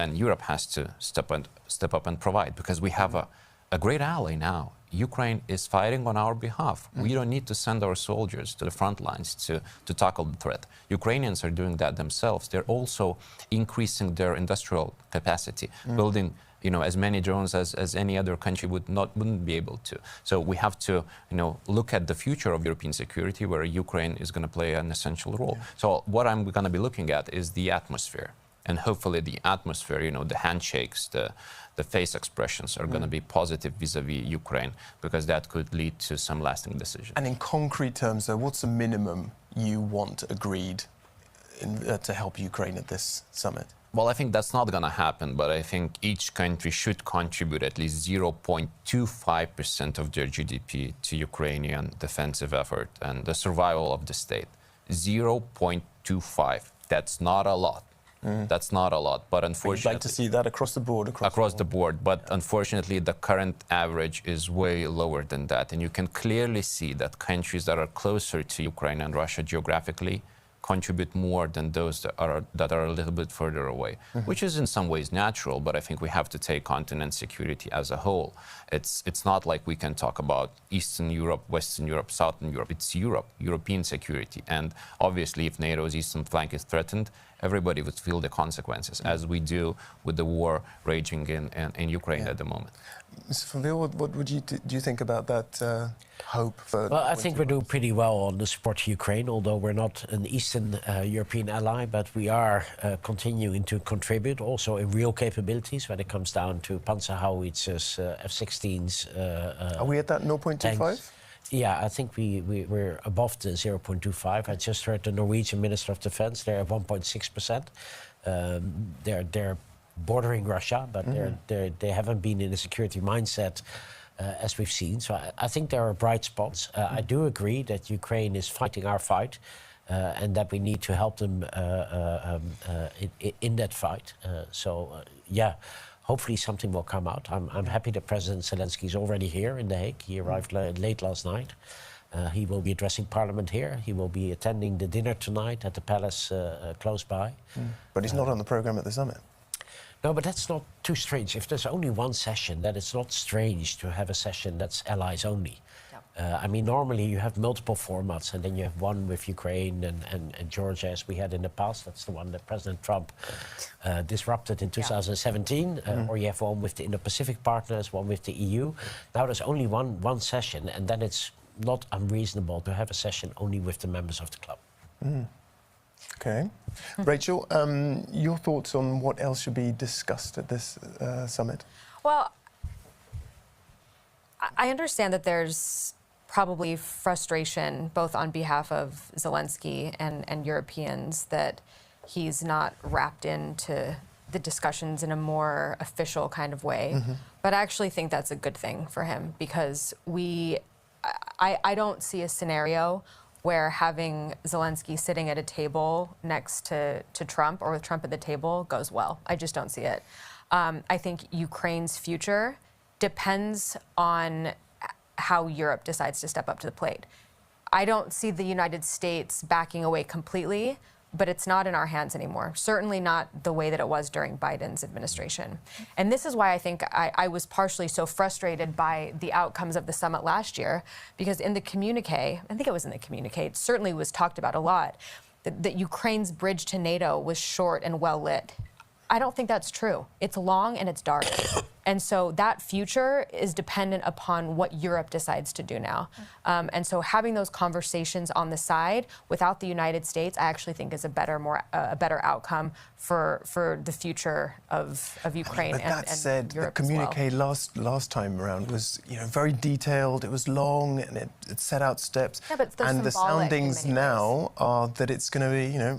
And Europe has to step up and provide, because we have a great ally now. Ukraine is fighting on our behalf. We don't need to send our soldiers to the front lines to tackle the threat. Ukrainians are doing that themselves. They're also increasing their industrial capacity, building as many drones as any other country wouldn't be able to. So we have to look at the future of European security, where Ukraine is going to play an essential role. So what I'm going to be looking at is the atmosphere. And hopefully the atmosphere, the handshakes, the face expressions are going to be positive vis-a-vis Ukraine, because that could lead to some lasting decisions. And in concrete terms, though, what's the minimum you want agreed to help Ukraine at this summit? Well, I think that's not going to happen, but I think each country should contribute at least 0.25% of their GDP to Ukrainian defensive effort and the survival of the state. 0.25. That's not a lot. That's not a lot, but unfortunately... You'd like to see that across the board? Across the board, but unfortunately the current average is way lower than that. And you can clearly see that countries that are closer to Ukraine and Russia geographically contribute more than those that are a little bit further away, which is in some ways natural, but I think we have to take continent security as a whole. It's not like we can talk about Eastern Europe, Western Europe, Southern Europe. It's Europe, European security. And obviously, if NATO's eastern flank is threatened, everybody would feel the consequences, as we do with the war raging in Ukraine at the moment. Mr. van Wil, what would do you think about that hope for... Well, I think we're doing pretty well on the support to Ukraine, although we're not an Eastern European ally, but we are continuing to contribute also in real capabilities when it comes down to Panzer howitzers, F-16s. Are we at that 0.25? Yeah, I think we're above the 0.25. I just heard the Norwegian Minister of Defense, they're at 1.6%. They're bordering Russia, but they haven't been in a security mindset as we've seen. So I think there are bright spots. I do agree that Ukraine is fighting our fight and that we need to help them in that fight. Yeah, hopefully something will come out. I'm happy that President Zelenskyy is already here in The Hague. He arrived late last night. He will be addressing Parliament here. He will be attending the dinner tonight at the palace close by. But he's not on the programme at the summit. No, but that's not too strange. If there's only one session, then it's not strange to have a session that's allies only. I mean, normally you have multiple formats, and then you have one with Ukraine and Georgia, as we had in the past. That's the one that President Trump disrupted in 2017. Or you have one with the Indo-Pacific partners, one with the EU. Now there's only one session, and then it's not unreasonable to have a session only with the members of the club. Okay. Rachel, your thoughts on what else should be discussed at this summit? Well, I understand that there's probably frustration both on behalf of Zelenskyy and Europeans that he's not wrapped into the discussions in a more official kind of way. But I actually think that's a good thing for him, because I don't see a scenario where having Zelenskyy sitting at a table next to Trump, or with Trump at the table, goes well. I just don't see it. I think Ukraine's future depends on how Europe decides to step up to the plate. I don't see the United States backing away completely, but it's not in our hands anymore. Certainly not the way that it was during Biden's administration. And this is why I think I was partially so frustrated by the outcomes of the summit last year, because in the communique, I think it was in the communique, it certainly was talked about a lot, that Ukraine's bridge to NATO was short and well lit. I don't think that's true. It's long and it's dark. And so that future is dependent upon what Europe decides to do now. And so having those conversations on the side without the United States, I actually think is a better outcome for the future of Ukraine and Europe. But that said, the communique last time around was very detailed. It was long and it set out steps. Yeah, but and the soundings now are that it's going to be